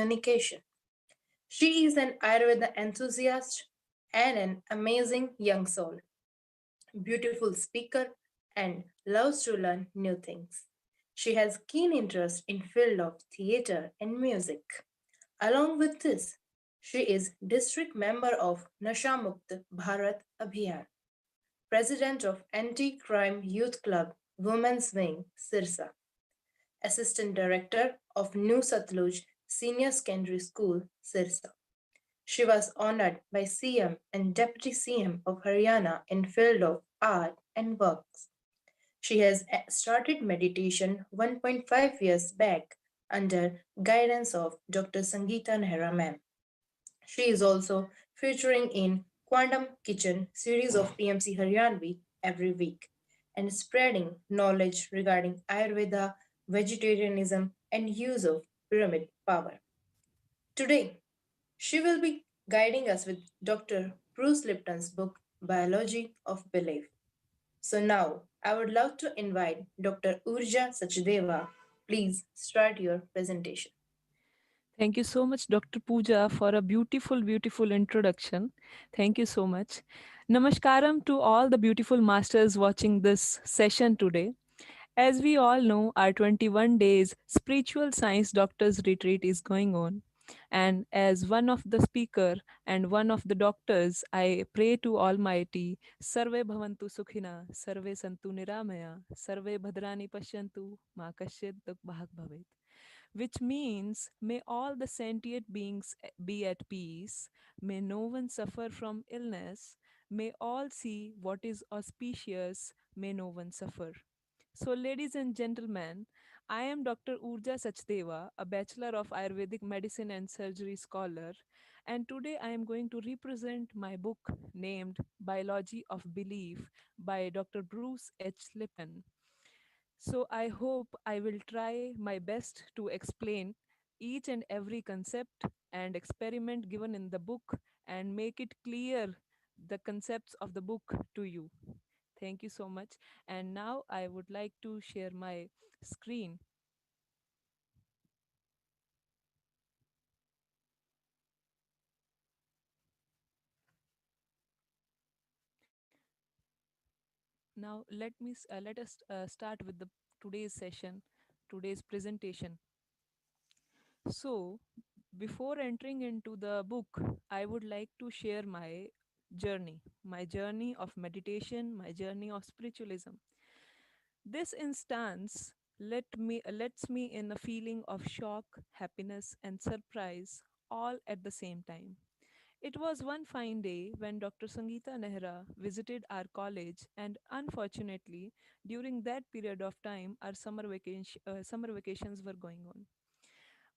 communication. She is an Ayurveda enthusiast and an amazing young soul, beautiful speaker, and loves to learn new things. She has keen interest in field of theater and music. Along with this, she is district member of Nasha Mukt Bharat Abhiyan, president of Anti-Crime Youth Club Women's Wing Sirsa, assistant director of New Satluj Senior Secondary School Sirsa. She was honored by CM and Deputy CM of Haryana in field of art and works. She has started meditation 1.5 years back under guidance of Dr. Sangeeta Nehra ma'am. She is also featuring in Quantum Kitchen series of PMC Haryanvi every week and spreading knowledge regarding Ayurveda, vegetarianism, and use of pyramid power. Today, she will be guiding us with Dr. Bruce Lipton's book Biology of Belief. So now I would love to invite Dr. Urja Sachdeva. Please start your presentation. Thank you so much, Dr. Pooja, for a beautiful, beautiful introduction. Thank you so much. Namaskaram to all the beautiful masters watching this session today. As we all know, our 21 days spiritual science doctors retreat is going on. And as one of the speaker and one of the doctors, I pray to Almighty, Sarve Bhavantu Sukhina, Sarve Santu Niramaya, Sarve Bhadrani Pashyantu, Ma Kasyat Dukh Bhag Bhavet, which means may all the sentient beings be at peace, may no one suffer from illness, may all see what is auspicious, may no one suffer. So, ladies and gentlemen, I am Dr. Urja Sachdeva, a Bachelor of Ayurvedic Medicine and Surgery scholar, and today I am going to represent my book named Biology of Belief by Dr. Bruce H. Lipton. So I hope I will try my best to explain each and every concept and experiment given in the book and make it clear the concepts of the book to you. Thank you so much. And now I would like to share my screen. Now let us start with the today's session, today's presentation. So, before entering into the book, I would like to share my journey of meditation, my journey of spiritualism. This instance lets me in a feeling of shock, happiness, and surprise all at the same time. It was one fine day when Dr. Sangeeta Nehra visited our college, and unfortunately, during that period of time, our summer vacations were going on.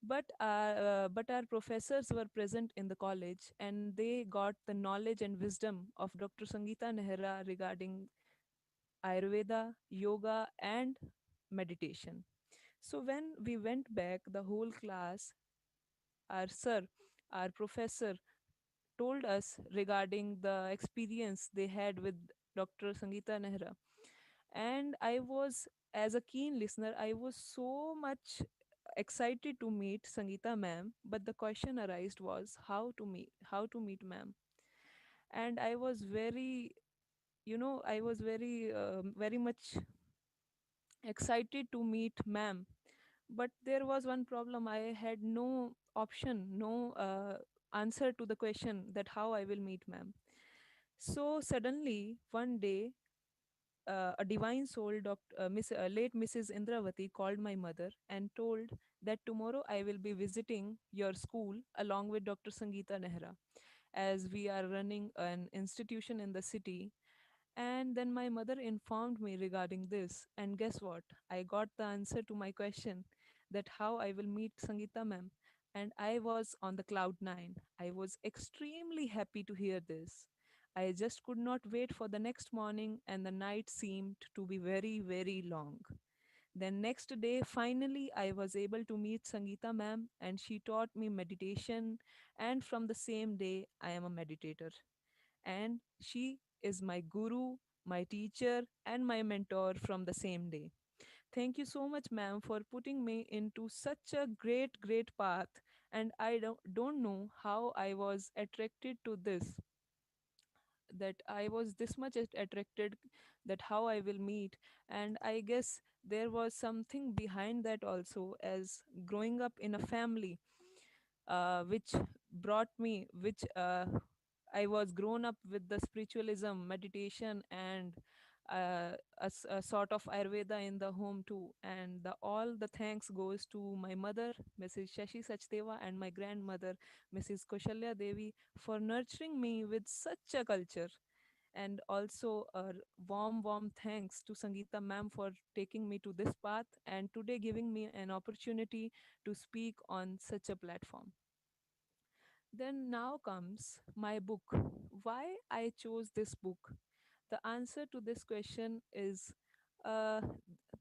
But our professors were present in the college, and they got the knowledge and wisdom of Dr. Sangeeta Nehra regarding Ayurveda, yoga, and meditation. So when we went back, the whole class, our sir, our professor told us regarding the experience they had with Dr. Sangeeta Nehra. And I was, as a keen listener, I was so much excited to meet Sangeeta ma'am, but the question arised was how to meet ma'am. And I was very, I was very much excited to meet ma'am. But there was one problem. I had no option, no answer to the question that how I will meet ma'am. So suddenly one day, a divine soul, late Mrs. Indravati, called my mother and told that tomorrow I will be visiting your school along with Dr. Sangeeta Nehra, as we are running an institution in the city. And then my mother informed me regarding this. And guess what? I got the answer to my question, that how I will meet Sangeeta ma'am. And I was on the cloud nine. I was extremely happy to hear this. I just could not wait for the next morning, and the night seemed to be very, very long. Then, next day, finally, I was able to meet Sangeeta ma'am, and she taught me meditation. And from the same day, I am a meditator, and she is my guru, my teacher, and my mentor from the same day. Thank you so much, ma'am, for putting me into such a great, great path And I don't know how I was attracted to this, that I was this much attracted, that how I will meet. And I guess there was something behind that also, as growing up in a family which brought me, which I was grown up with the spiritualism, meditation, and a sort of Ayurveda in the home too. And all the thanks goes to my mother, Mrs. Shashi Sachdeva, and my grandmother, Mrs. Koshalya Devi, for nurturing me with such a culture. And also a warm thanks to Sangeeta ma'am for taking me to this path and today giving me an opportunity to speak on such a platform. Then now comes my book. Why I chose this book? The answer to this question is uh,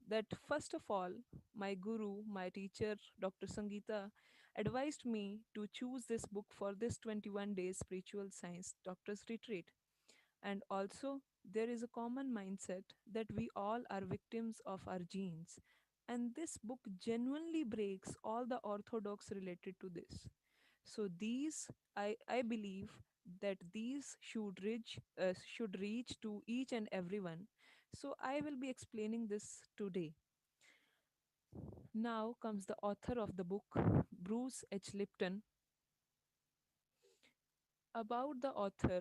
that first of all, my guru, my teacher, Dr. Sangeeta, advised me to choose this book for this 21 days spiritual science doctor's retreat. And also, there is a common mindset that we all are victims of our genes. And this book genuinely breaks all the orthodox related to this. So these, I believe that these should reach to each and everyone. So I will be explaining this today. Now comes the author of the book, Bruce H. Lipton. About the author,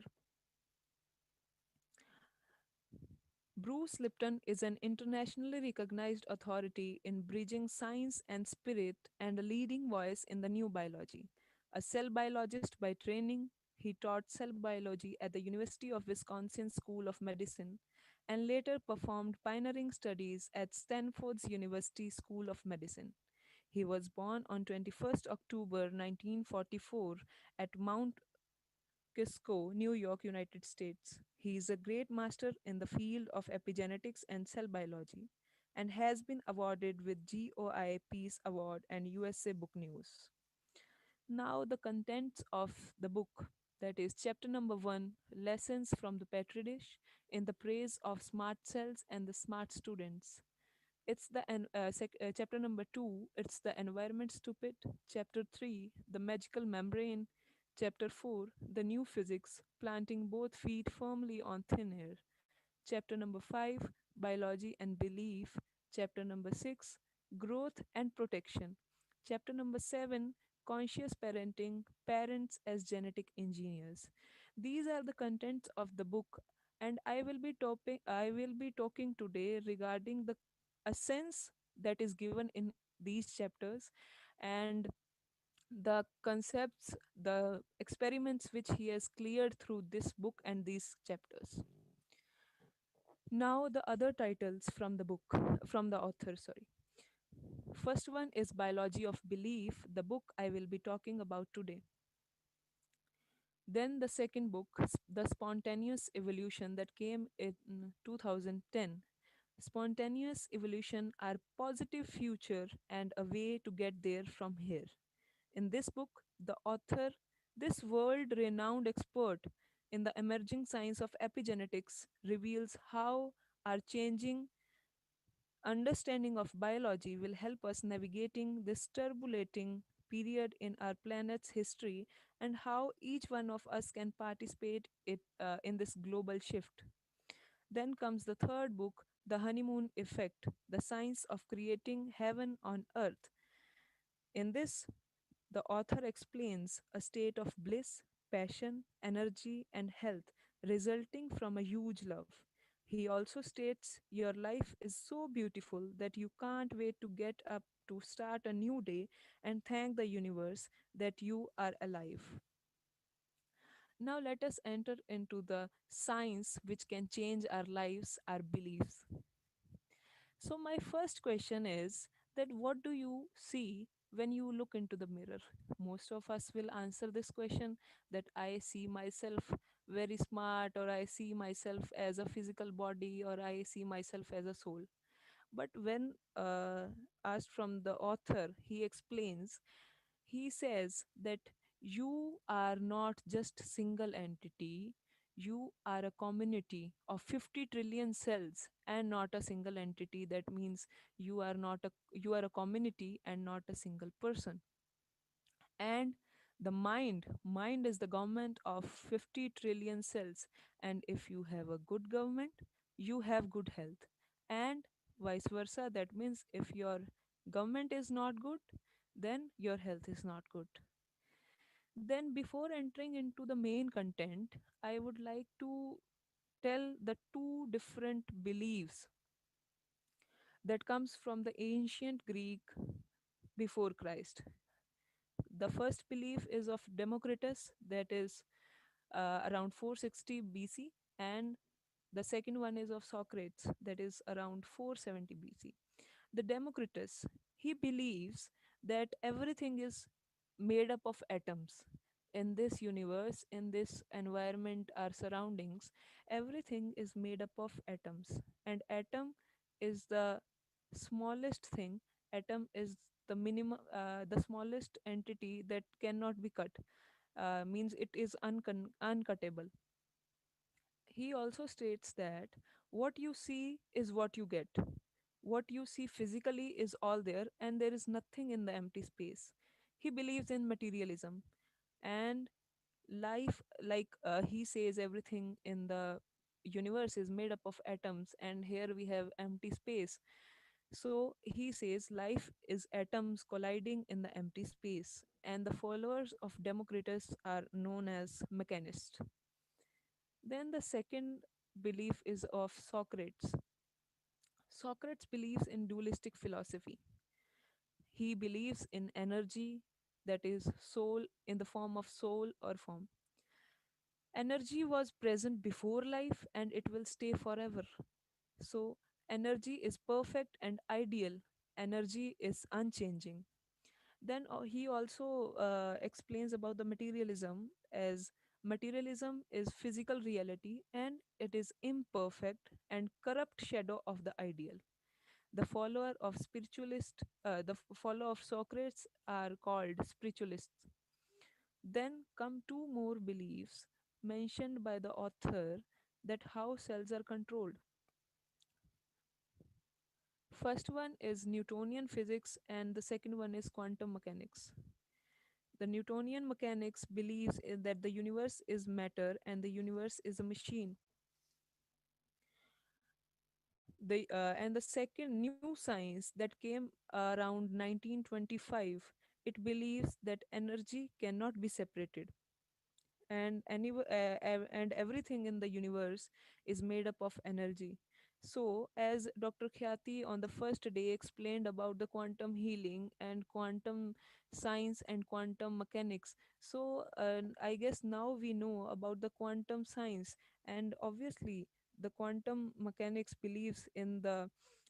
Bruce Lipton is an internationally recognized authority in bridging science and spirit and a leading voice in the new biology. A cell biologist by training, he taught cell biology at the University of Wisconsin School of Medicine and later performed pioneering studies at Stanford's University School of Medicine. He was born on 21st October 1944 at Mount Kisco, New York, United States. He is a great master in the field of epigenetics and cell biology and has been awarded with GOI Peace Award and USA Book News. Now, the contents of the book, that is chapter number 1, Lessons from the Petri Dish in the Praise of Smart Cells and the Smart Students. It's the chapter number 2, it's the environment stupid. Chapter 3, the magical membrane. Chapter 4, the new physics, planting both feet firmly on thin air. Chapter number 5, biology and belief. Chapter number 6, growth and protection. Chapter number 7, conscious parenting, parents as genetic engineers. These are the contents of the book, and I will be talking today regarding the a sense that is given in these chapters, and the concepts, the experiments which he has cleared through this book and these chapters. Now, the other titles from the book, from the author, sorry. First one is Biology of Belief, the book I will be talking about today. Then the second book, The Spontaneous Evolution, that came in 2010. Spontaneous evolution are positive future and a way to get there from here. In this book, the author, this world renowned expert in the emerging science of epigenetics, reveals how our changing understanding of biology will help us navigating this turbulating period in our planet's history and how each one of us can participate in this global shift. Then comes the third book, The Honeymoon Effect, the science of creating heaven on earth. In this, the author explains a state of bliss, passion, energy, and health resulting from a huge love. He also states your life is so beautiful that you can't wait to get up to start a new day and thank the universe that you are alive. Now, let us enter into the science which can change our lives, our beliefs. So, my first question is that what do you see when you look into the mirror? Most of us will answer this question that I see myself very smart, or I see myself as a physical body, or I see myself as a soul. But when asked from the author, he explains, he says that you are not just single entity, you are a community of 50 trillion cells and not a single entity. That means you are a community and not a single person. And the mind is the government of 50 trillion cells. And if you have a good government, you have good health. And vice versa, that means if your government is not good, then your health is not good. Then before entering into the main content, I would like to tell the two different beliefs that comes from the ancient Greek before Christ. The first belief is of Democritus, that is around 460 BC, and the second one is of Socrates, that is around 470 BC. The Democritus, he believes that everything is made up of atoms. In this universe, in this environment, our surroundings, everything is made up of atoms. And atom is the smallest thing. Atom is the minimum, the smallest entity that cannot be cut. Means it is uncuttable. He also states that what you see is what you get. What you see physically is all there, and there is nothing in the empty space. He believes in materialism and life, like he says, everything in the universe is made up of atoms, and here we have empty space. So he says life is atoms colliding in the empty space, and the followers of Democritus are known as mechanists. Then the second belief is of Socrates. Socrates believes in dualistic philosophy. He believes in energy, that is, soul in the form of soul or form. Energy was present before life and it will stay forever. So, energy is perfect and ideal, energy is unchanging. Then he also explains about the materialism as materialism is physical reality and it is imperfect and corrupt shadow of the ideal. The follower of follower of Socrates are called spiritualists. Then come two more beliefs mentioned by the author, that how cells are controlled. First one is Newtonian physics and the second one is quantum mechanics. The Newtonian mechanics believes that the universe is matter and the universe is a machine. And the second new science that came around 1925, it believes that energy cannot be separated, and everything in the universe is made up of energy. So as Dr. Khyati on the first day explained about the quantum healing and quantum science and quantum mechanics, so I guess now we know about the quantum science. And obviously the quantum mechanics believes in the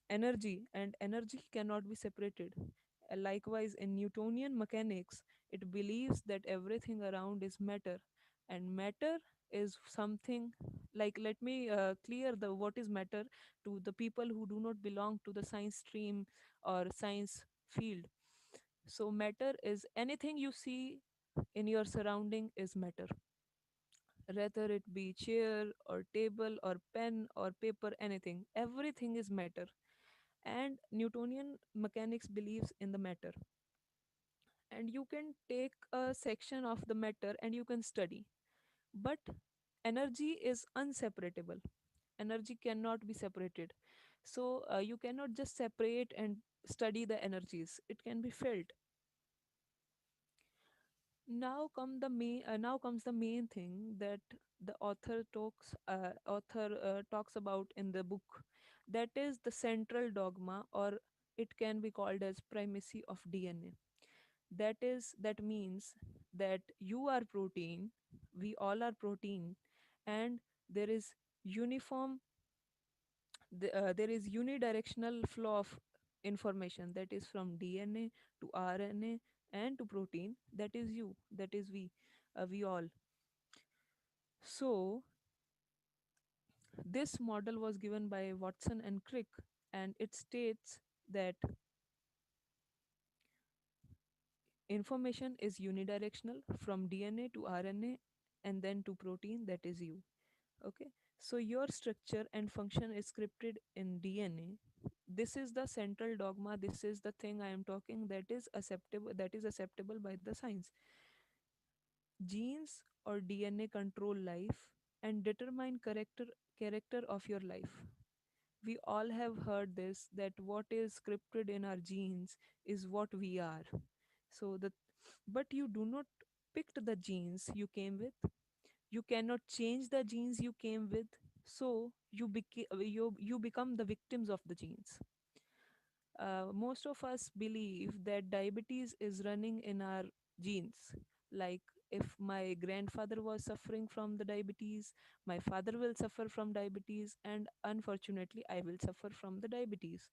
energy, and energy cannot be separated. Likewise in Newtonian mechanics, it believes that everything around is matter, and matter is something, like, let me clear the what is matter to the people who do not belong to the science stream or science field. So matter is anything you see in your surrounding is matter, whether it be chair or table or pen or paper, anything, everything is matter. And Newtonian mechanics believes in the matter, and you can take a section of the matter and you can study. But energy is unseparatable. Energy cannot be separated. So you cannot just separate and study the energies. It can be felt. Now comes the main thing that the author talks about in the book. That is the central dogma, or it can be called as primacy of DNA. That means that you are protein, we all are protein, and there is uniform there is unidirectional flow of information, that is from DNA to RNA and to protein, that is you, that is we all. So this model was given by Watson and Crick, and it states that information is unidirectional from DNA to RNA and then to protein, that is you. Okay, so your structure and function is scripted in DNA. this is the central dogma, this is the thing I am talking, that is acceptable by the science. Genes or DNA control life and determine character of your life. We all have heard this, that what is scripted in our genes is what we are. So the but you do not pick the genes you came with. You cannot change the genes you came with. So you become the victims of the genes. Most of us believe that diabetes is running in our genes. Like, if my grandfather was suffering from the diabetes, my father will suffer from diabetes, and unfortunately, I will suffer from the diabetes.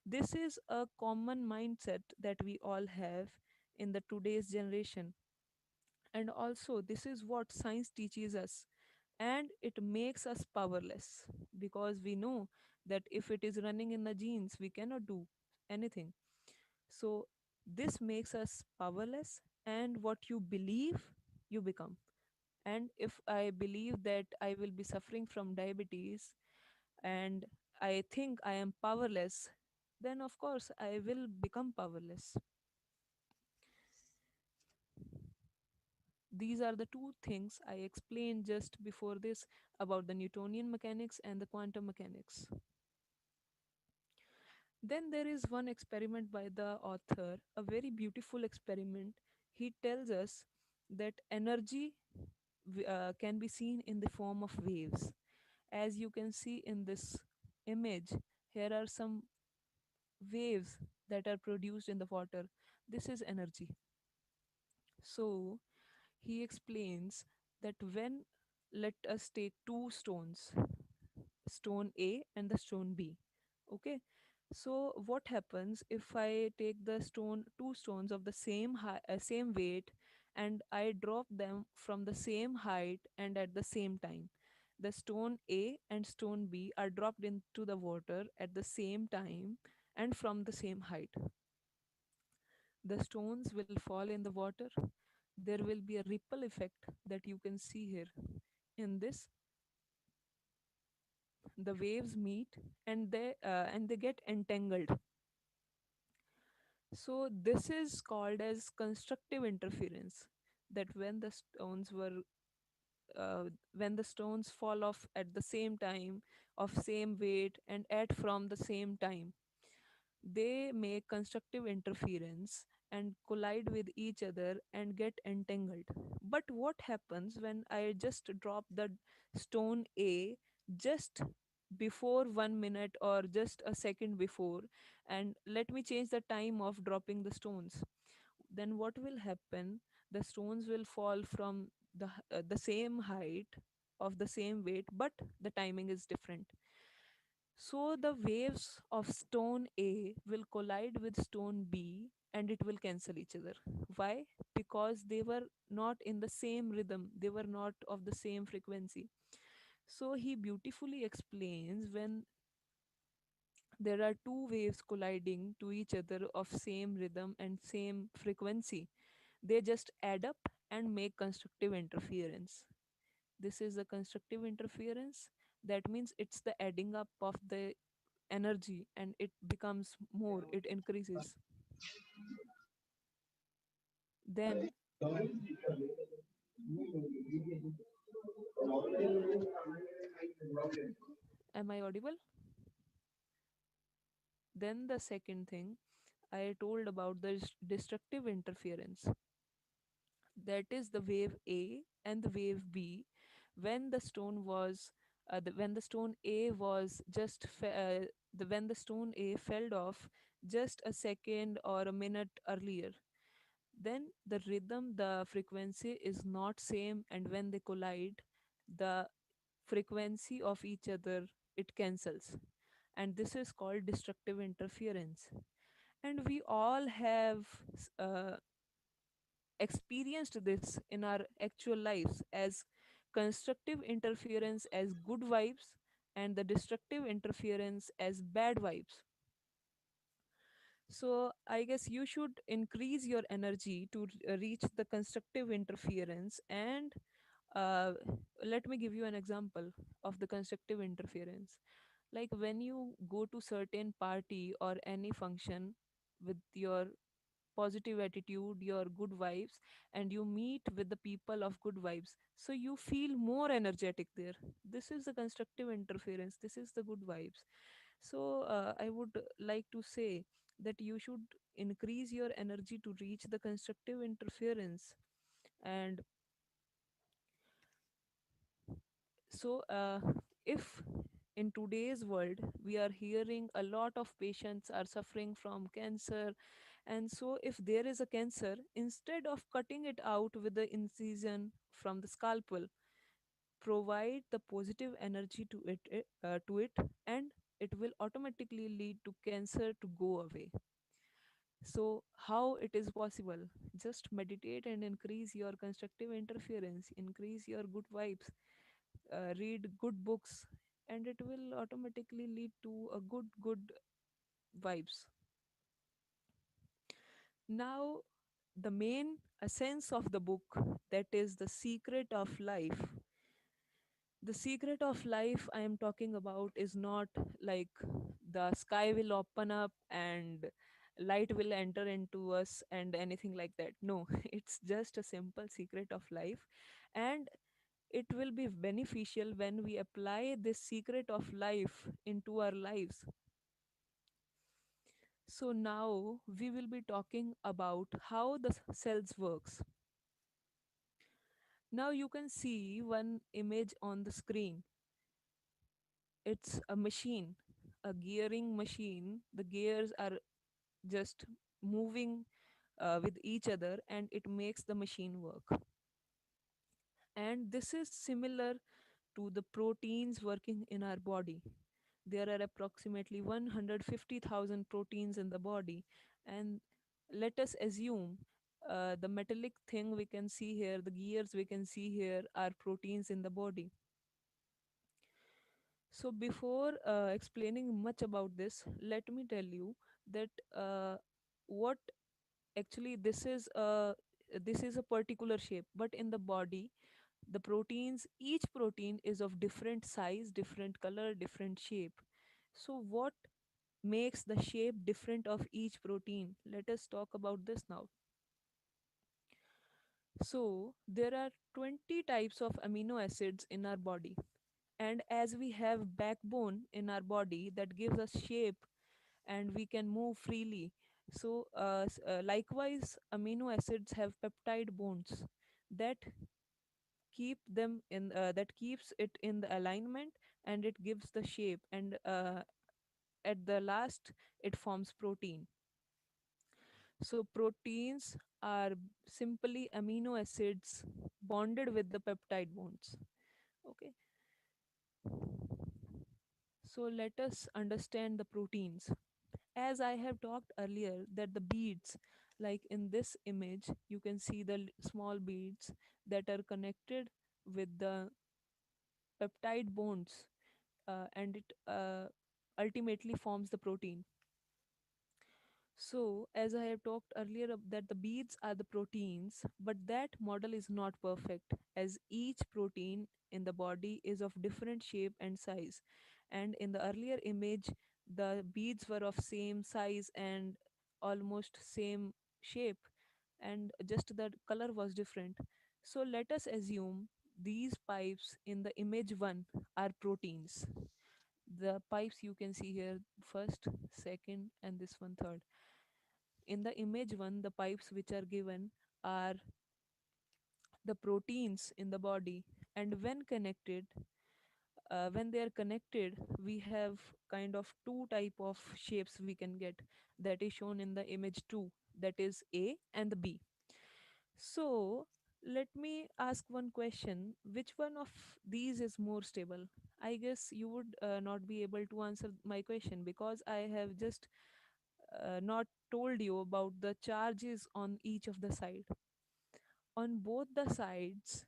This is a common mindset that we all have in the today's generation. And also, this is what science teaches us, and it makes us powerless, because we know that if it is running in the genes, we cannot do anything. So this makes us powerless, and what you believe, you become. And if I believe that I will be suffering from diabetes, and I think I am powerless, then of course I will become powerless. These are the two things I explained just before this about the Newtonian mechanics and the quantum mechanics. Then there is one experiment by the author, a very beautiful experiment. He tells us that energy can be seen in the form of waves. As you can see in this image, here are some waves that are produced in the water. This is energy. So he explains that when, let us take two stones, stone A and the stone B. Okay. So what happens if I take the two stones of the same weight, and I drop them from the same height and at the same time? The stone A and stone B are dropped into the water at the same time and from the same height. The stones will fall in the water. There will be a ripple effect that you can see here. In this, the waves meet, and they get entangled. So this is called as constructive interference, that uh, when the stones fall off at the same time, of same weight, and at from the same time, they make constructive interference and collide with each other and get entangled. But what happens when I just drop the stone A just before 1 minute or just a second before, and let me change the time of dropping the stones? Then what will happen? The stones will fall from the same height of the same weight, but the timing is different. So the waves of stone A will collide with stone B and it will cancel each other. Why? Because they were not in the same rhythm, they were not of the same frequency. So he beautifully explains, when there are two waves colliding to each other of same rhythm and same frequency, they just add up and make constructive interference. This is the constructive interference. That means it's the adding up of the energy, and it becomes more, it increases. Then, am I audible? Then the second thing I told about, the destructive interference, that is the wave A and the wave B. When the stone was when the stone A was when the stone A fell off just a second or a minute earlier, then the rhythm, the frequency is not same, and when they collide, the frequency of each other, it cancels, and this is called destructive interference. And we all have uh, experienced this in our actual lives, as constructive interference as good vibes and the destructive interference as bad vibes. So I guess you should increase your energy to reach the constructive interference. And uh, let me give you an example of the constructive interference. Like when you go to certain party or any function with your positive attitude, your good vibes, and you meet with the people of good vibes, so you feel more energetic there. This is the constructive interference, this is the good vibes. So I would like to say that you should increase your energy to reach the constructive interference. And so if in today's world we are hearing a lot of patients are suffering from cancer, and so if there is a cancer, instead of cutting it out with the incision from the scalpel, provide the positive energy to it, and it will automatically lead to cancer to go away. So how it is possible? Just meditate and increase your constructive interference, increase your good vibes, read good books, and it will automatically lead to a good vibes. Now, the main essence of the book, that is the secret of life. The secret of life I am talking about is not like the sky will open up and light will enter into us and anything like that. No, it's just a simple secret of life, and it will be beneficial when we apply this secret of life into our lives. So now we will be talking about how the cells works. Now you can see one image on the screen. It's a machine, a gearing machine. The gears are just moving with each other, and it makes the machine work. And this is similar to the proteins working in our body. There are approximately 150,000 proteins in the body, and let us assume the metallic thing we can see here, the gears we can see here, are proteins in the body. So, before explaining much about this, let me tell you that what actually this is a particular shape, but in the body, the proteins, each protein is of different size, different color, different shape. So, what makes the shape different of each protein? Let us talk about this now. So, there are 20 types of amino acids in our body, and as we have backbone in our body that gives us shape and we can move freely, so likewise amino acids have peptide bonds that that keeps it in the alignment, and it gives the shape, and at the last it forms protein. So proteins are simply amino acids bonded with the peptide bonds. Okay, so let us understand the proteins. As I have talked earlier, that the beads, like in this image, you can see the small beads that are connected with the peptide bonds, and it ultimately forms the protein. So, as I have talked earlier, that the beads are the proteins, but that model is not perfect, as each protein in the body is of different shape and size. And in the earlier image, the beads were of same size and almost same shape, and just the color was different. So, let us assume these pipes in the image 1 are proteins. The pipes you can see here, first, second, and this one, third. In the image 1, the pipes which are given are the proteins in the body, and when they are connected, we have kind of two type of shapes we can get, that is shown in the image 2, that is A and the B. So let me ask one question: which one of these is more stable? I guess you would not be able to answer my question, because I have just not told you about the charges on each of the side. On both the sides,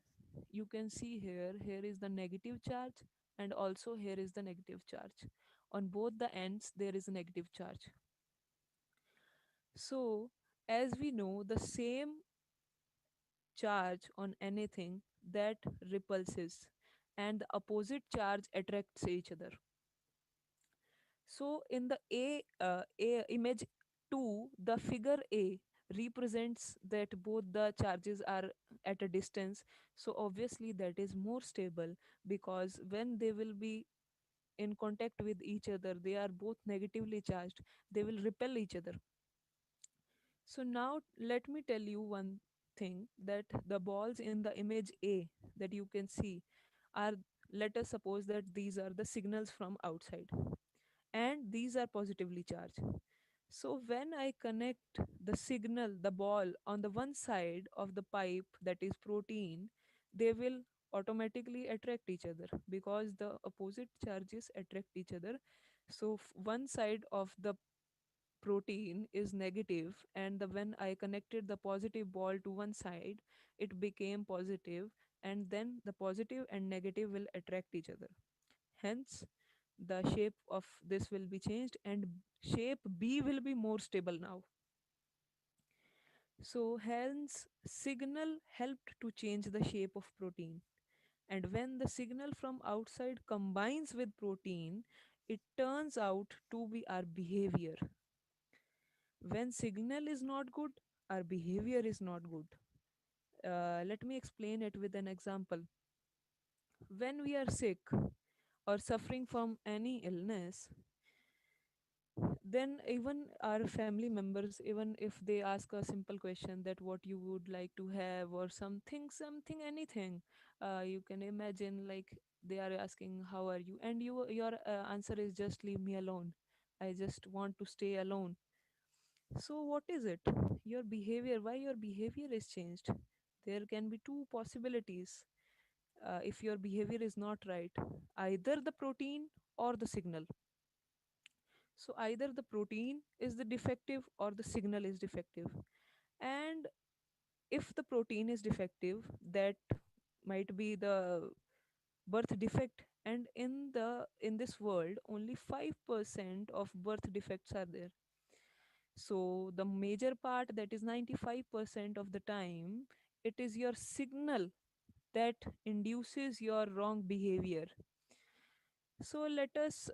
you can see here is the negative charge, and also here is the negative charge. On both the ends there is a negative charge. So as we know, the same charge on anything that repulses, and the opposite charge attracts each other. So in the A image 2, the figure A represents that both the charges are at a distance. So obviously that is more stable, because when they will be in contact with each other, they are both negatively charged. They will repel each other. So now let me tell you one thing, that the balls in the image A that you can see are, let us suppose that these are the signals from outside and these are positively charged. So when I connect the signal, the ball on the one side of the pipe, that is protein, they will automatically attract each other because the opposite charges attract each other. So one side of the protein is negative, and the when I connected the positive ball to one side, it became positive, and then the positive and negative will attract each other. Hence the shape of this will be changed, and shape B will be more stable now. So hence signal helped to change the shape of protein, and when the signal from outside combines with protein, it turns out to be our behavior. When signal is not good, our behavior is not good. Let me explain it with an example. When we are sick or suffering from any illness, then even our family members, even if they ask a simple question that what you would like to have or something anything, you can imagine, like they are asking how are you, and your answer is just leave me alone, I just want to stay alone. So what is it? Your behavior, why your behavior is changed? There can be two possibilities. If your behavior is not right, either the protein or the signal. So either the protein is the defective or the signal is defective. And if the protein is defective, that might be the birth defect. And in this world, only 5% of birth defects are there. So the major part, that is 95% of the time, it is your signal that induces your wrong behavior. So let us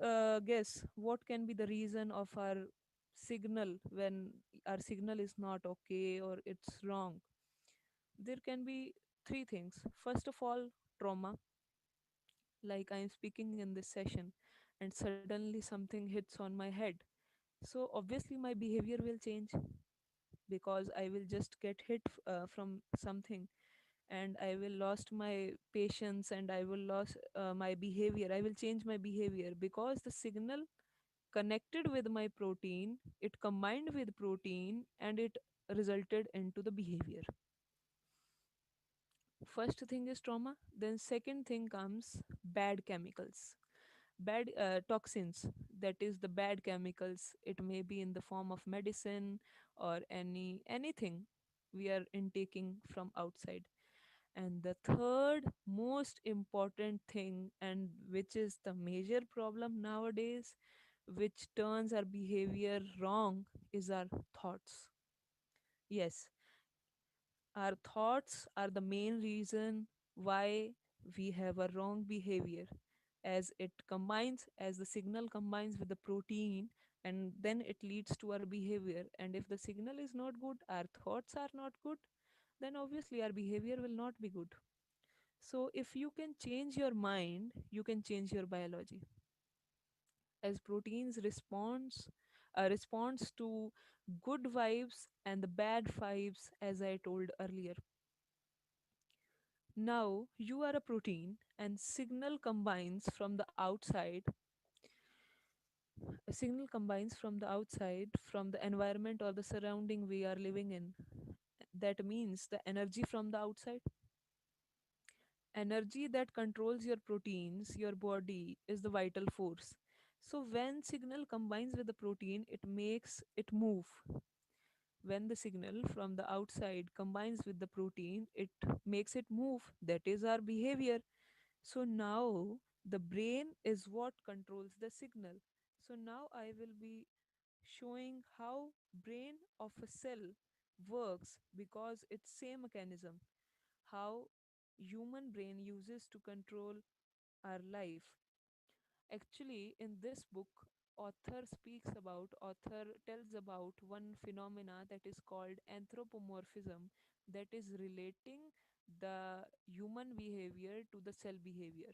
guess what can be the reason of our signal when our signal is not okay or it's wrong. There can be three things. First of all, trauma, like I am speaking in this session and suddenly something hits on my head. So obviously my behavior will change, because I will just get hit from something, and I will lost my patience, and I will lose my behavior. I will change my behavior because the signal connected with my protein, it combined with protein, and it resulted into the behavior. First thing is trauma, then second thing comes bad chemicals, bad toxins, that is the bad chemicals. It may be in the form of medicine or anything we are intaking from outside. And the third most important thing, and which is the major problem nowadays, which turns our behavior wrong, is our thoughts. Yes, our thoughts are the main reason why we have a wrong behavior, as it combines, as the signal combines with the protein, and then it leads to our behavior. And if the signal is not good, our thoughts are not good, then obviously our behavior will not be good. So if you can change your mind, you can change your biology, as proteins responds to good vibes and the bad vibes, as I told earlier. Now you are a protein, and signal combines from the outside, from the environment or the surrounding we are living in. That means the energy from the outside, energy that controls your proteins, your body, is the vital force. So when signal combines with the protein, it makes it move. When the signal from the outside combines with the protein, it makes it move. That is our behavior. So now the brain is what controls the signal. So now I will be showing how brain of a cell works, because it's same mechanism how human brain uses to control our life. Actually, in this book, author tells about one phenomena that is called anthropomorphism, that is relating the human behavior to the cell behavior.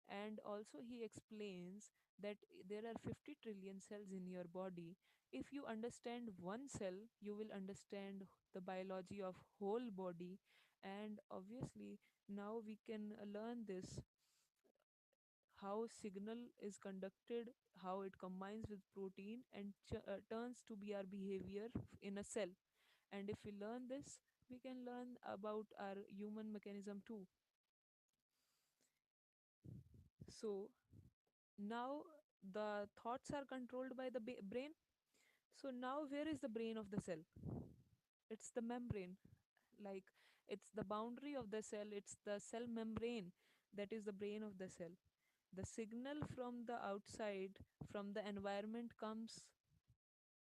And also he explains that there are 50 trillion cells in your body. If you understand one cell, you will understand the biology of whole body. And obviously now we can learn this, how signal is conducted, how it combines with protein and turns to be our behavior in a cell. And if we learn this, we can learn about our human mechanism too. So now the thoughts are controlled by the brain. So now where is the brain of the cell? It's the membrane. Like, it's the boundary of the cell, it's the cell membrane that is the brain of the cell. The signal from the outside, from the environment comes,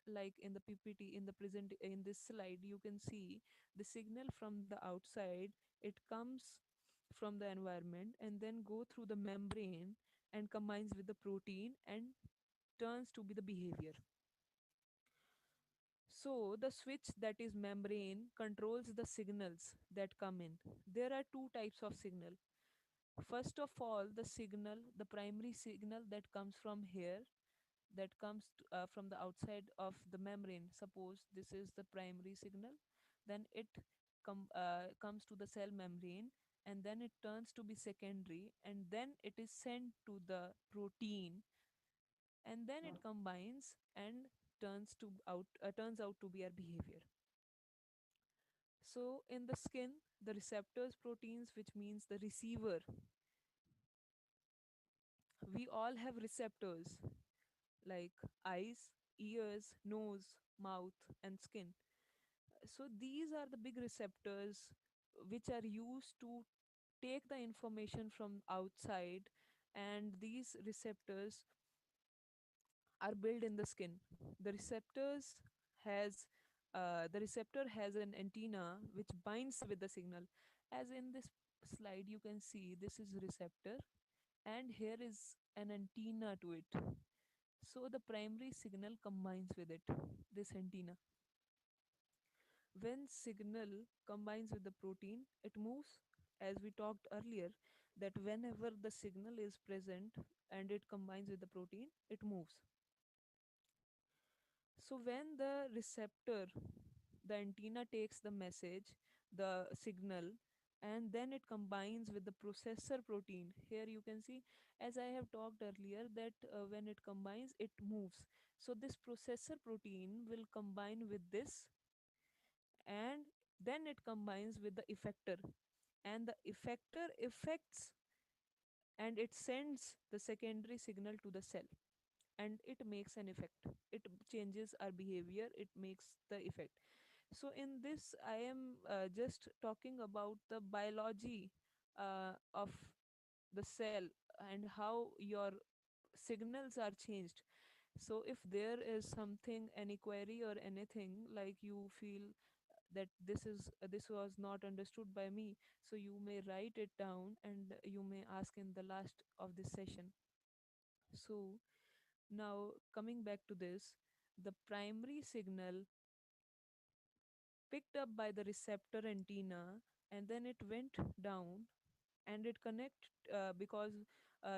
like in the PPT, in the present, in this slide you can see the signal from the outside. It comes from the environment and then go through the membrane and combines with the protein and turns to be the behavior. So the switch, that is membrane, controls the signals that come in. There are two types of signal. First of all, the signal, the primary signal that comes from here, that comes from the outside of the membrane. Suppose this is the primary signal, then it comes to the cell membrane, and then it turns to be secondary, and then it is sent to the protein, and then it combines and turns out to be our behavior. So in the skin, the receptors proteins, which means the receiver, we all have receptors like eyes, ears, nose, mouth, and skin. So these are the big receptors which are used to take the information from outside, and these receptors are built in the skin. The receptors has the receptor has an antenna which binds with the signal. As in this slide, you can see this is receptor, and here is an antenna to it. So the primary signal combines with it, this antenna. When signal combines with the protein, it moves. As we talked earlier, that whenever the signal is present and it combines with the protein, it moves. So when the receptor, the antenna takes the message, the signal, and then it combines with the processor protein. Here you can see, as I have talked earlier, that when it combines, it moves. So this processor protein will combine with this, and then it combines with the effector, and the effector affects, and it sends the secondary signal to the cell, and it makes an effect. It changes our behavior, it makes the effect. So in this I am just talking about the biology of the cell and how your signals are changed. So if there is something, any query or anything, like you feel that this was not understood by me, so you may write it down and you may ask in the last of this session. So now coming back to this, the primary signal picked up by the receptor antenna, and then it went down, and it connect because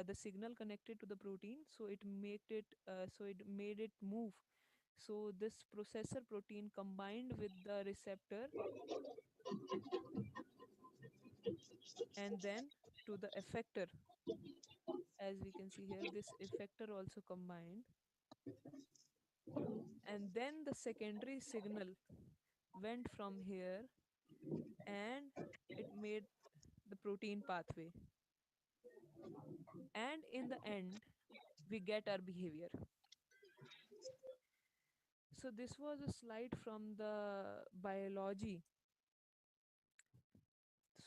the signal connected to the protein, so it made it move. So this processor protein combined with the receptor, and then to the effector. As we can see here, this effector also combined, and then the secondary signal went from here, and it made the protein pathway, and in the end we get our behavior. So this was a slide from the biology.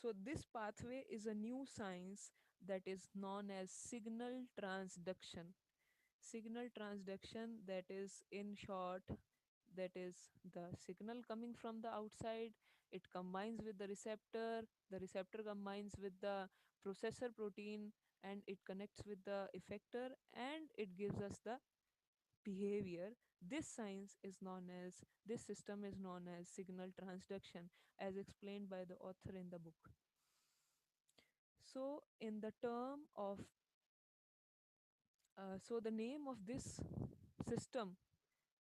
So this pathway is a new science that is known as signal transduction. Signal transduction, that is in short, that is the signal coming from the outside, it combines with the receptor combines with the processor protein, and it connects with the effector, and it gives us the behavior, this science is known as, this system is known as signal transduction, as explained by the author in the book. So, in the term of, so the name of this system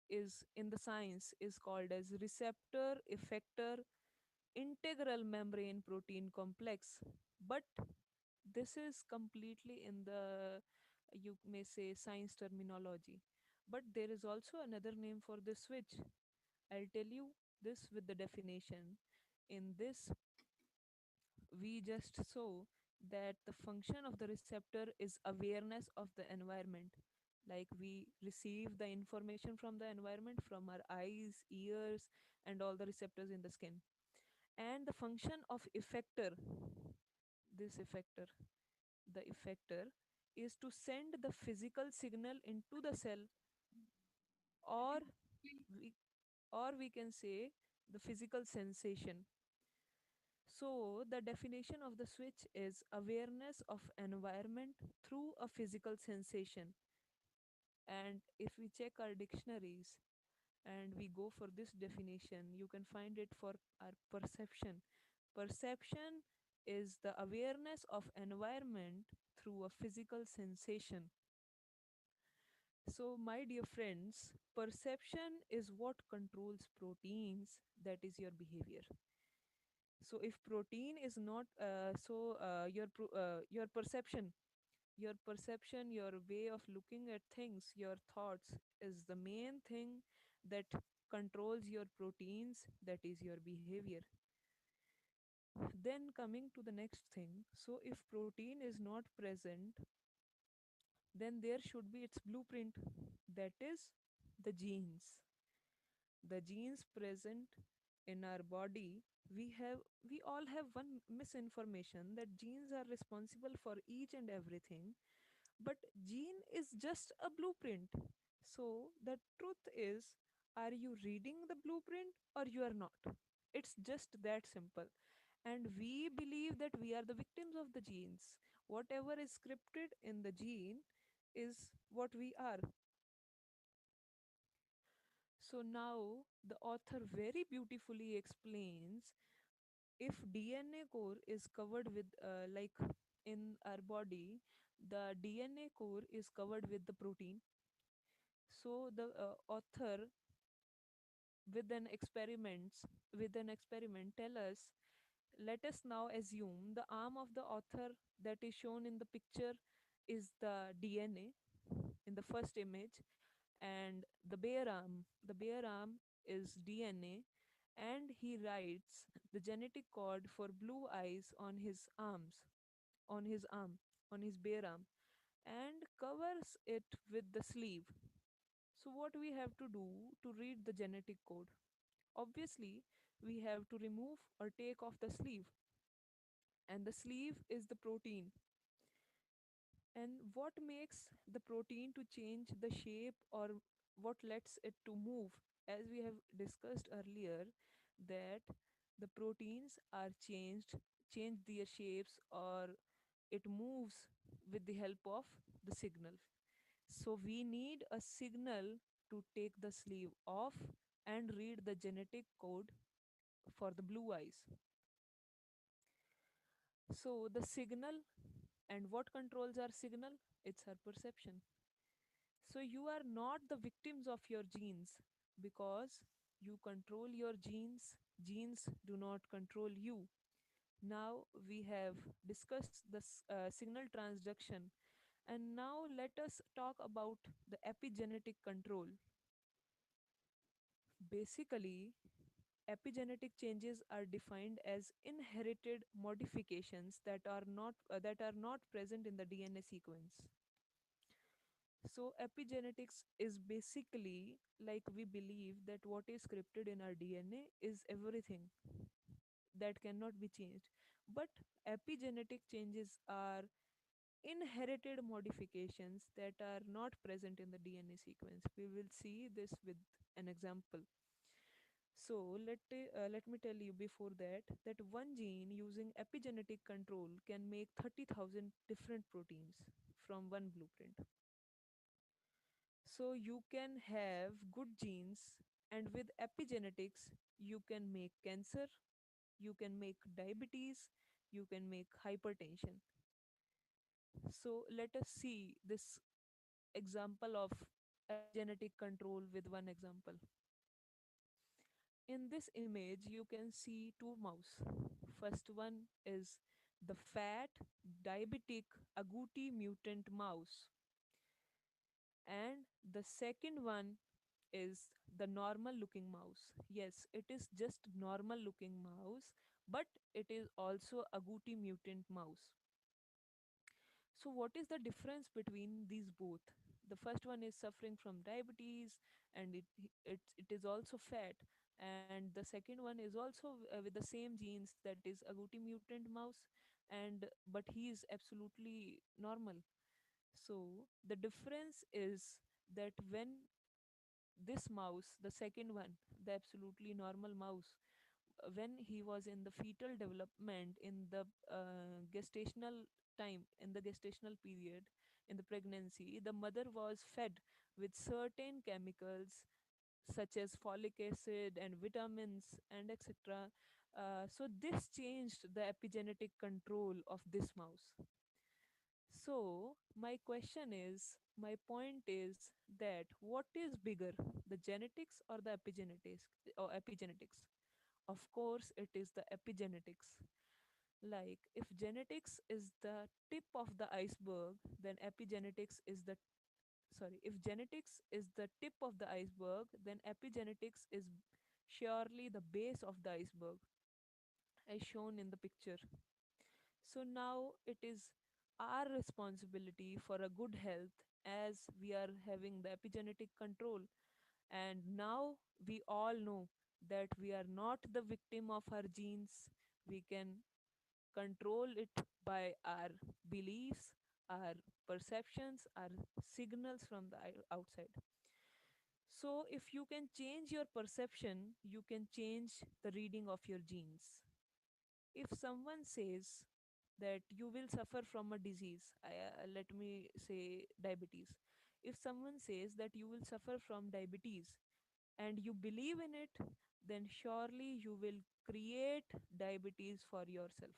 is in the science is called as receptor effector integral membrane protein complex. But this is completely in the, you may say, science terminology. But there is also another name for this switch. I'll tell you this with the definition. In this, we just saw that the function of the receptor is awareness of the environment. Like we receive the information from the environment from our eyes, ears, and all the receptors in the skin. And the function of effector, this effector, the effector, is to send the physical signal into the cell, or we, or we can say the physical sensation. So, the definition of the switch is awareness of environment through a physical sensation. And if we check our dictionaries and we go for this definition, you can find it for our perception. Perception is the awareness of environment through a physical sensation. So, my dear friends, perception is what controls proteins, that is your behavior. So if protein is not your perception, your way of looking at things, your thoughts is the main thing that controls your proteins, that is your behavior. Then coming to the next thing, so if protein is not present, then there should be its blueprint, that is the genes. The genes present in our body, we all have one misinformation that genes are responsible for each and everything, but gene is just a blueprint. So the truth is, are you reading the blueprint or you are not? It's just that simple. And we believe that we are the victims of the genes. Whatever is scripted in the gene is what we are. So now the author very beautifully explains, if DNA core is covered with, in our body, the DNA core is covered with the protein. So the author with an experiment tell us, let us now assume the arm of the author that is shown in the picture is the DNA in the first image, and the bare arm is DNA, and he writes the genetic code for blue eyes on his arms, on his arm, on his bare arm, and covers it with the sleeve. So what we have to do to read the genetic code? Obviously, we have to remove or take off the sleeve, and the sleeve is the protein. And what makes the protein to change the shape, or what lets it to move? As we have discussed earlier, that the proteins are change their shapes, or it moves with the help of the signal. So we need a signal to take the sleeve off and read the genetic code for the blue eyes. So the signal, and what controls our signal? It's our perception. So you are not the victims of your genes, because you control your genes. Genes do not control you. Now we have discussed the signal transduction, and now let us talk about the epigenetic control. Basically, epigenetic changes are defined as inherited modifications that are not present in the DNA sequence. So epigenetics is basically, like, we believe that what is scripted in our DNA is everything that cannot be changed. But epigenetic changes are inherited modifications that are not present in the DNA sequence. We will see this with an example. So let me tell you before that one gene using epigenetic control can make 30,000 different proteins from one blueprint. So you can have good genes, and with epigenetics, you can make cancer, you can make diabetes, you can make hypertension. So let us see this example of epigenetic control with one example. In this image, you can see two mouse. First one is the fat, diabetic, agouti mutant mouse, and the second one is the normal looking mouse. Yes, it is just normal looking mouse, but it is also agouti mutant mouse. So, what is the difference between these both? The first one is suffering from diabetes, and it is also fat, and the second one is also with the same genes, that is agouti mutant mouse, and but he is absolutely normal. So the difference is that when this mouse, the second one, the absolutely normal mouse, when he was in the fetal development, in the gestational time, in the gestational period, in the pregnancy, the mother was fed with certain chemicals such as folic acid and vitamins and etc. So this changed the epigenetic control of this mouse. So, my point is that what is bigger, the genetics or the epigenetics? Of course, it is the epigenetics. Like, if genetics is the tip of the iceberg, then epigenetics is the sorry, if genetics is the tip of the iceberg, then epigenetics is surely the base of the iceberg, as shown in the picture. So now it is our responsibility for a good health, as we are having the epigenetic control. And now we all know that we are not the victim of our genes. We can control it by our beliefs, our perceptions, our signals from the outside. So, if you can change your perception, you can change the reading of your genes. If someone says that you will suffer from a disease, let me say diabetes. If someone says that you will suffer from diabetes and you believe in it, then surely you will create diabetes for yourself.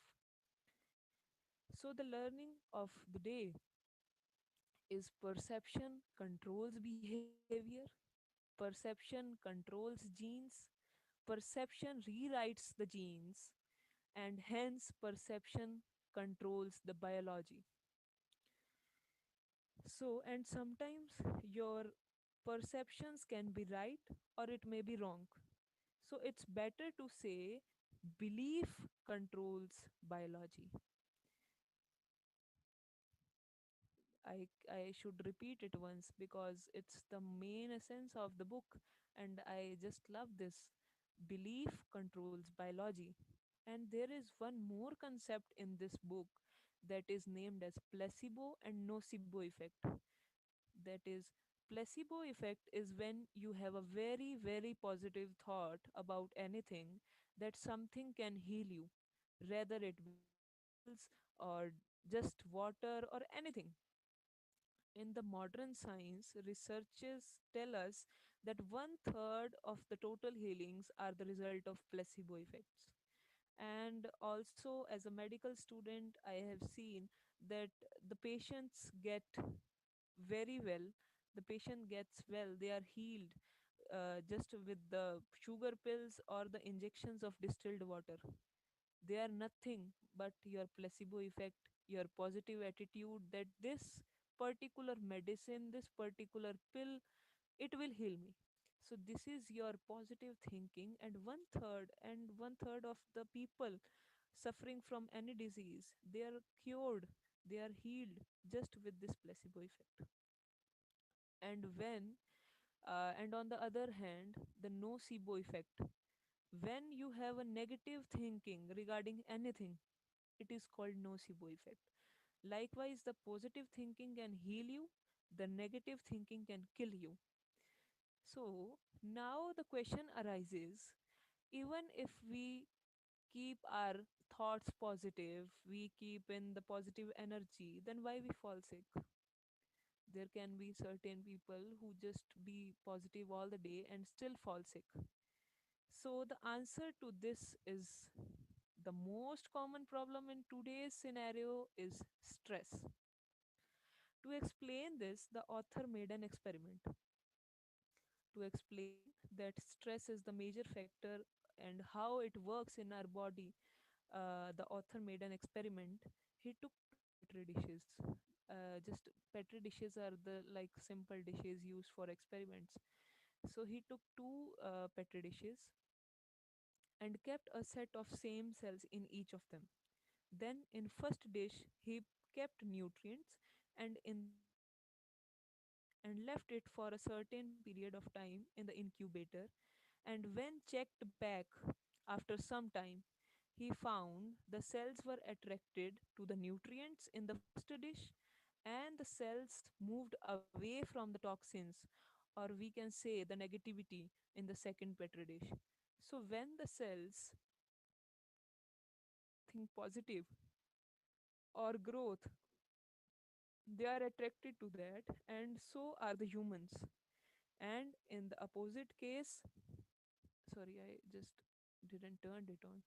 So, the learning of the day is perception controls behavior, perception controls genes, perception rewrites the genes, and hence perception controls the biology. So, and sometimes your perceptions can be right or it may be wrong. So, it's better to say belief controls biology. I should repeat it once because it's the main essence of the book, and I just love this. Belief controls biology. And there is one more concept in this book that is named as placebo and nocebo effect. That is, placebo effect is when you have a very, very positive thought about anything, that something can heal you, whether it be pills or just water or anything. In the modern science, researchers tell us that one third of the total healings are the result of placebo effects. And also, as a medical student, I have seen that the patients get very well. The patient gets well, they are healed just with the sugar pills or the injections of distilled water. They are nothing but your placebo effect, your positive attitude that this particular medicine, this particular pill, it will heal me. So this is your positive thinking, and one third of the people suffering from any disease, they are cured, they are healed just with this placebo effect. And when and on the other hand, the nocebo effect, when you have a negative thinking regarding anything, it is called nocebo effect. Likewise, the positive thinking can heal you, the negative thinking can kill you. So now the question arises, even if we keep our thoughts positive, we keep in the positive energy, then why we fall sick? There can be certain people who just be positive all the day and still fall sick. So the answer to this is the most common problem in today's scenario is stress. To explain this, the author made an experiment to explain that stress is the major factor and how it works in our body. The author made an experiment. He took two petri dishes. Just petri dishes are the like simple dishes used for experiments. So he took two petri dishes and kept a set of same cells in each of them. Then in first dish he kept nutrients, and in the second dish cells, and left it for a certain period of time in the incubator. And when checked back after some time, he found the cells were attracted to the nutrients in the first dish, and the cells moved away from the toxins, or we can say the negativity, in the second petri dish. So when the cells see something positive or growth, they are attracted to that, and so are the humans. And in the opposite case, sorry, I just didn't turn it on.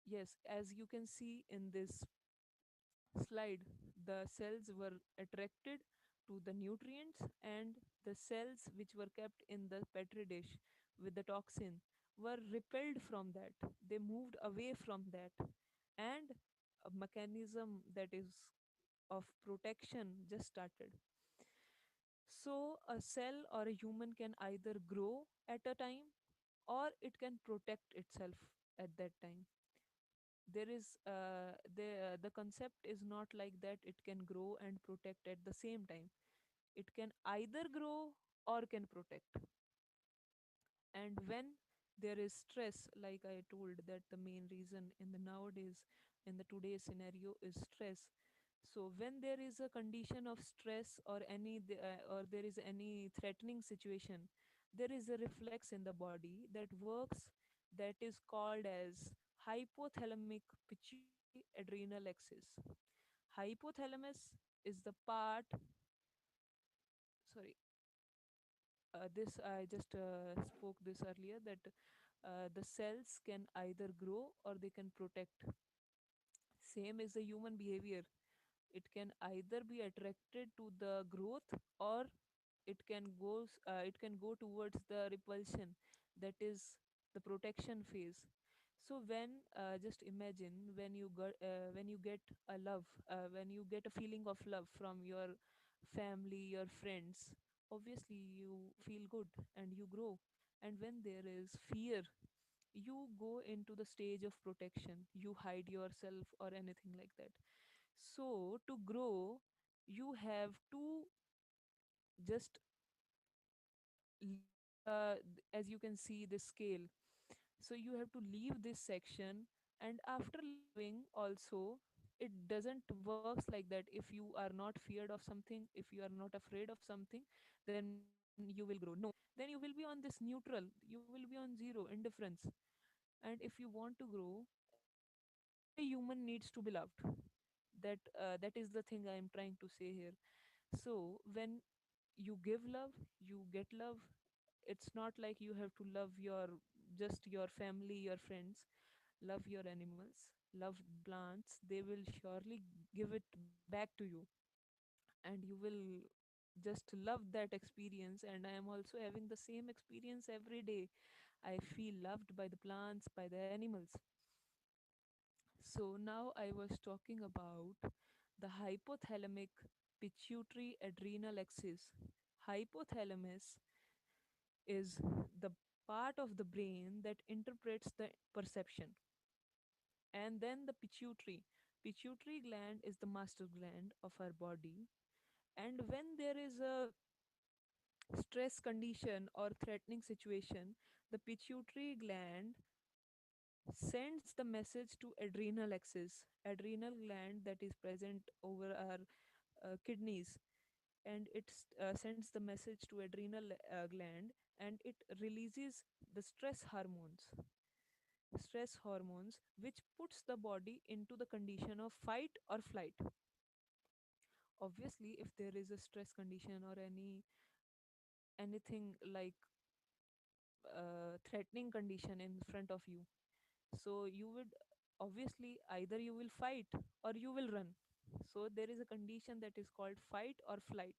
Yes, as you can see in this slide, the cells were attracted to the nutrients, and the cells which were kept in the petri dish with the toxin were repelled from that. They moved away from that, and a mechanism that is of protection just started. So, a cell or a human can either grow at a time, or it can protect itself at that time. There is the concept is not like that it can grow and protect at the same time. It can either grow or can protect. And when there is stress, like I told, that the main reason in the nowadays, in the today's scenario, is stress. So when there is a condition of stress, or or there is any threatening situation, there is a reflex in the body that works, that is called as hypothalamic pituitary adrenal axis. Hypothalamus is the part, sorry, this I just spoke this earlier, that the cells can either grow or they can protect. Same is the human behavior. It can either be attracted to the growth, or it can go towards the repulsion, that is the protection phase. So when just imagine when you get a love, when you get a feeling of love from your family, your friends, obviously you feel good and you grow. And when there is fear, you go into the stage of protection, you hide yourself or anything like that. So to grow, you have to just leave, as you can see this scale, so you have to leave this section. And after leaving also, it doesn't works like that. If you are not feared of something, if you are not afraid of something, then you will grow. No, then you will be on this neutral, you will be on zero indifference. And if you want to grow, every human needs to be loved. That is the thing I am trying to say here. So when you give love, you get love. It's not like you have to love your just your family, your friends. Love your animals, love plants, they will surely give it back to you. And you will just love that experience. And I am also having the same experience every day. I feel loved by the plants, by the animals. So now I was talking about the hypothalamic pituitary adrenal axis. Hypothalamus is the part of the brain that interprets the perception. And then the pituitary. Pituitary gland is the master gland of our body. And when there is a stress condition or threatening situation, the pituitary gland sends the message to adrenal axis, adrenal gland that is present over our kidneys. And it sends the message to adrenal gland, and it releases the stress hormones, which puts the body into the condition of fight or flight. obviously if there is a stress condition or anything like threatening condition in front of you, so you would obviously either you will fight or you will run. So there is a condition that is called fight or flight.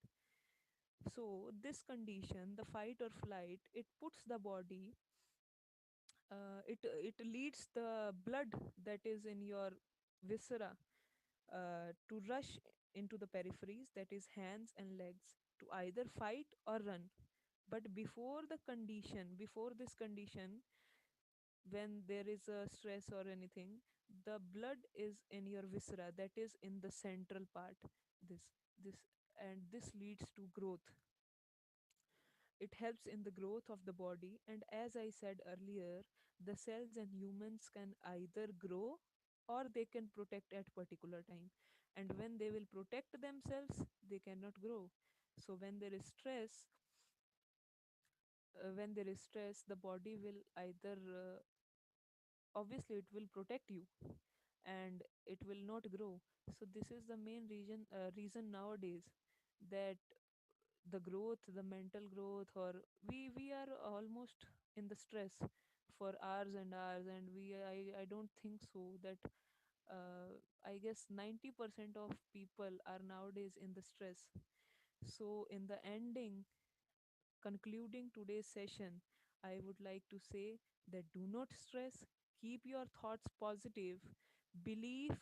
So this condition, the fight or flight, it puts the body, it leads the blood that is in your viscera to rush into the peripheries, that is hands and legs, to either fight or run. But before this condition, when there is a stress or anything, the blood is in your viscera, that is in the central part. This and this leads to growth. It helps in the growth of the body, and as I said earlier, the cells in humans can either grow or they can protect at particular time. And when they will protect themselves, they cannot grow. So when there is stress, the body will either obviously it will protect you and it will not grow. So this is the main reason nowadays that the mental growth, or we are almost in the stress for hours and hours, and I don't think so that I guess 90% of people are nowadays in the stress. So in the ending, concluding today's session, I would like to say that do not stress, keep your thoughts positive. Belief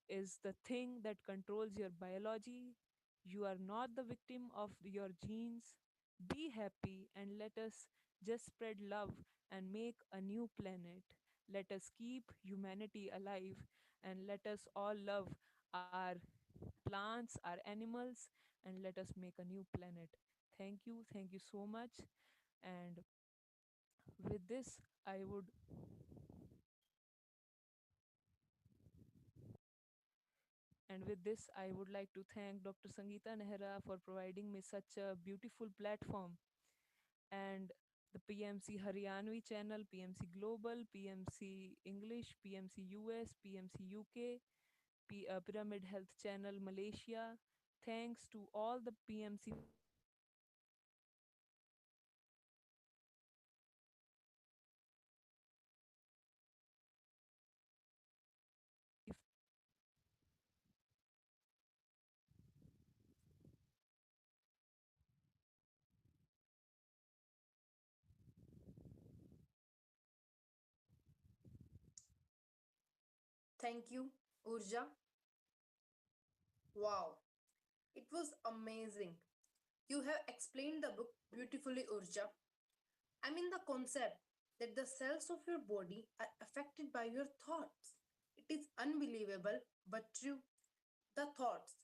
is the thing that controls your biology. You are not the victim of your genes. Be happy and let us just spread love and make a new planet. Let us keep humanity alive and let us all love our plants, our animals, and let us make a new planet. Thank you so much. And with this, I would And with this, I would like to thank Dr. Sangeeta Nehra for providing me such a beautiful platform, and the PMC Haryanvi channel, PMC Global, PMC English, PMC US, PMC UK, Pyramid Health Channel Malaysia. Thanks to all the PMC family members who are listening to this podcast. And if Thank you, Urja. Wow, it was amazing. You have explained the book beautifully, Urja. I mean, the concept that the cells of your body are affected by your thoughts. It is unbelievable but true. The thoughts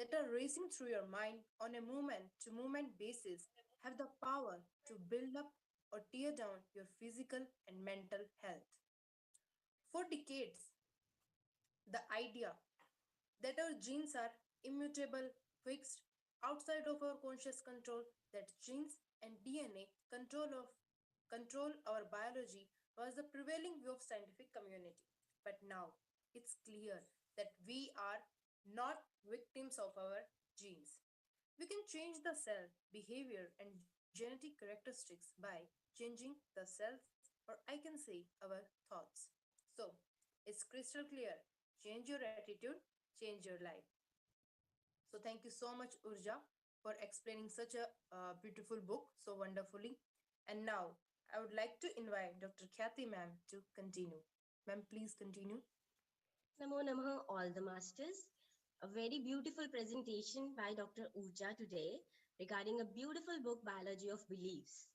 that are racing through your mind on a moment to moment basis have the power to build up or tear down your physical and mental health. For decades, the idea that our genes are immutable, fixed, outside of our conscious control, that genes and DNA control our biology was the prevailing view of scientific community. But now it's clear that we are not victims of our genes. We can change the cell behavior and genetic characteristics by changing the cells, or I can say our thoughts. So it's crystal clear. Change your attitude, change your life. So thank you so much, Urja, for explaining such a beautiful book so wonderfully. And now I would like to invite Dr. Kathy ma'am to continue. Ma'am, please continue. Namo Namaha, all the masters. A very beautiful presentation by Dr. Urja today regarding a beautiful book, Biology of Beliefs.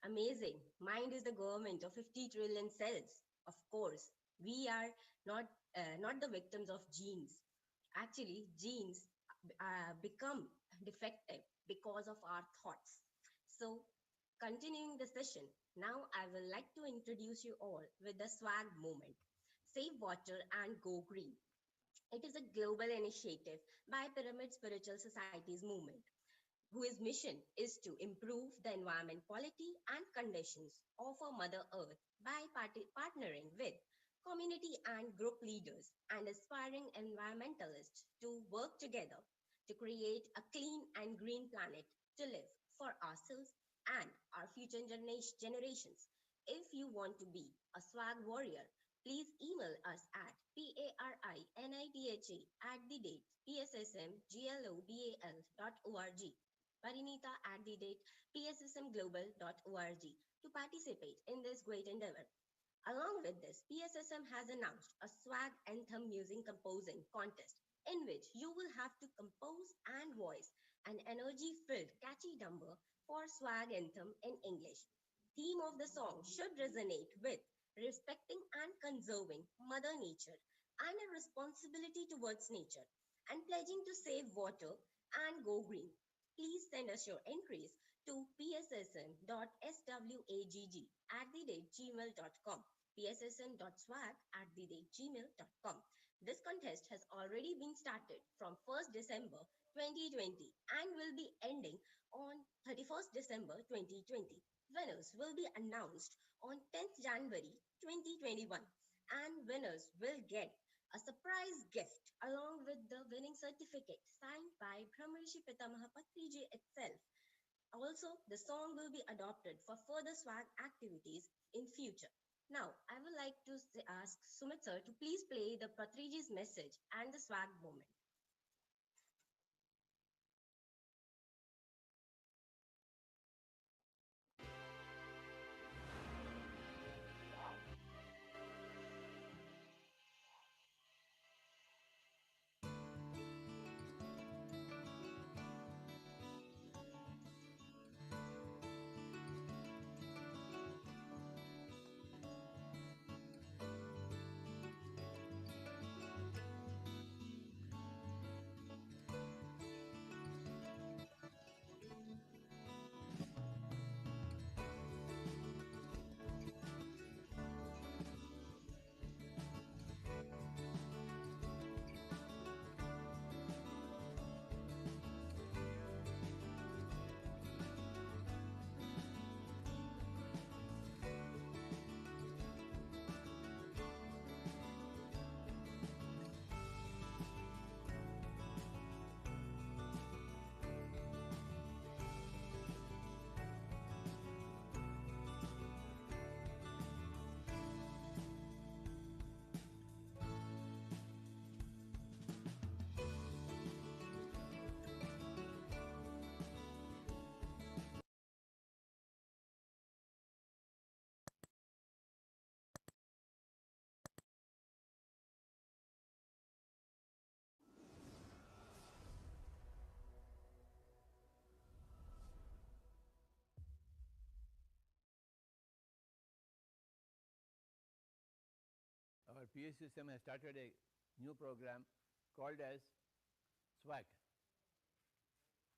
Amazing. Mind is the government of 50 trillion cells. Of course, we are not the victims of genes. Actually, genes become defective because of our thoughts. So, continuing the session, now I will like to introduce you all with the swag moment. Save water and go green. It is a global initiative by Pyramid Spiritual Society's movement, whose mission is to improve the environment quality and conditions of our Mother Earth by partnering with community and group leaders and aspiring environmentalists to work together to create a clean and green planet to live for ourselves and our future generations. If you want to be a swag warrior, please email us at parinitha@pssmglobal.org, parinitha@pssmglobal.org to participate in this great endeavor. Along with this, PSSM has announced a swag anthem music composing contest in which you will have to compose and voice an energy-filled catchy number for swag anthem in English. Theme of the song should resonate with respecting and conserving Mother Nature and a responsibility towards nature and pledging to save water and go green. Please send us your entries to pssm.swagg@gmail.com, pssm.swag@gmail.com. This contest has already been started from 1st December 2020 and will be ending on 31st December 2020. Winners will be announced on 10th January 2021 and winners will get a surprise gift along with the winning certificate signed by Brahmarishi Pitamaha Patriji itself. Also, the song will be adopted for further swag activities in future. Now, I would like to ask Sumit sir to please play the Patriji's message and the swag moment. Our PSSM has started a new program called as SWAG.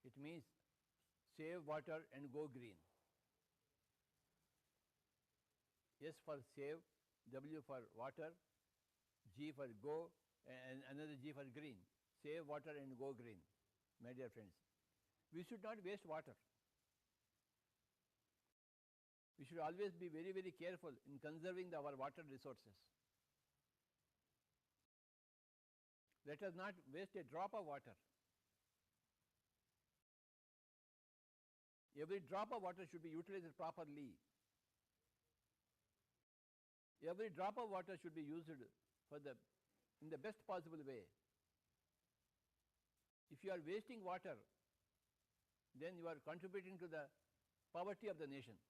It means Save Water and Go Green. S for save, W for water, G for go, and another G for green. Save water and go green, my dear friends. We should not waste water. We should always be very, very careful in conserving our water resources. Let us not waste a drop of water. Every drop of water should be utilized properly. Every drop of water should be used in the best possible way. If you are wasting water, then you are contributing to the poverty of the nation.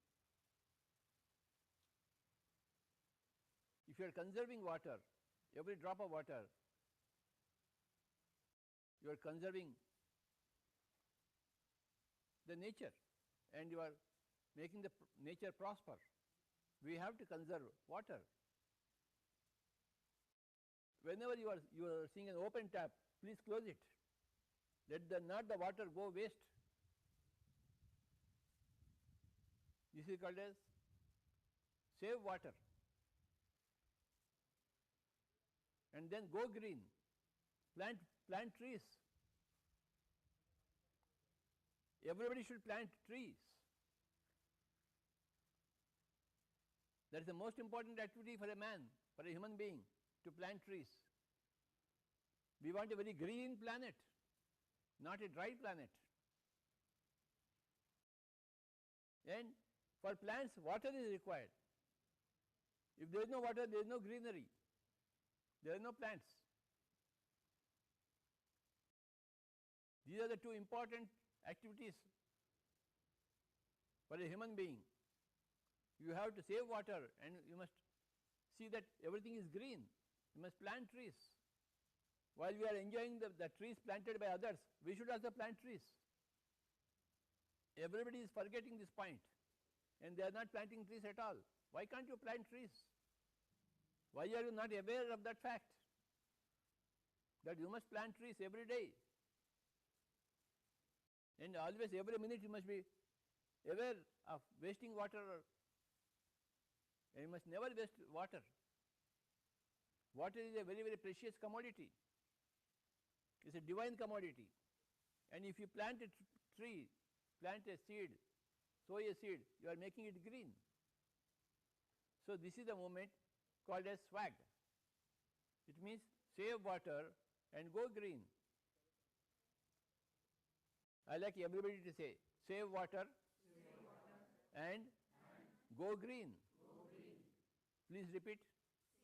If you are conserving water, every drop of water, you are conserving the nature and you are making the nature prosper. We have to conserve water. Whenever you are seeing an open tap, please close it. Let not the water go waste. This is called as save water. And then go green. Plant trees. Everybody should plant trees. That is the most important activity for a man, for a human being, to plant trees. We want a very green planet. not a dry planet. And for plants, water is required. If there is no water, there is no greenery, there are no plants. These are the two important activities for a human being. You have to save water and you must see that everything is green. You must plant trees. While we are enjoying the trees planted by others, we should also plant trees. Everybody is forgetting this point and they are not planting trees at all. Why can't you plant trees? Why are you not aware of that fact? That you must plant trees every day. And always, every minute, you must be aware of wasting water, and you must never waste water. Water is a very, very precious commodity. It's a divine commodity. And if you plant a tree, plant a seed, sow a seed, you are making it green. So this is the movement called as SWAG. It means save water and go green. I like everybody to say, save water, and go green. Please repeat.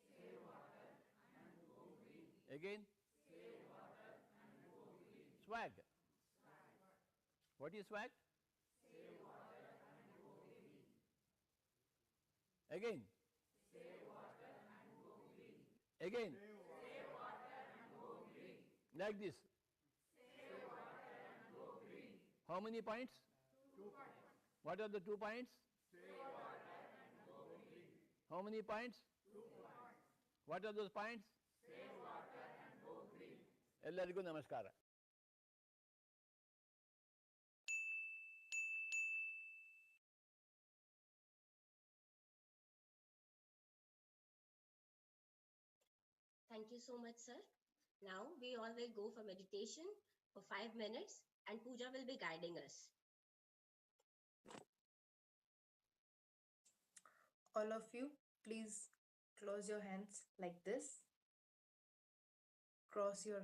Save water and go green. Again. Save water and go green. SWAG. What is SWAG? Save water and go green. Again. Save water and go green. Again. Save water and go green. Like this. Save water and go green. How many points? 2 points. What are the 2 points? Save water and go green. How many points? 2 points. What are those points? Save water and go green. ಎಲ್ಲರಿಗೂ ನಮಸ್ಕಾರ. Thank you so much, sir. Now we all will go for meditation for 5 minutes and Pooja will be guiding us. All of you, please close your hands like this. Cross your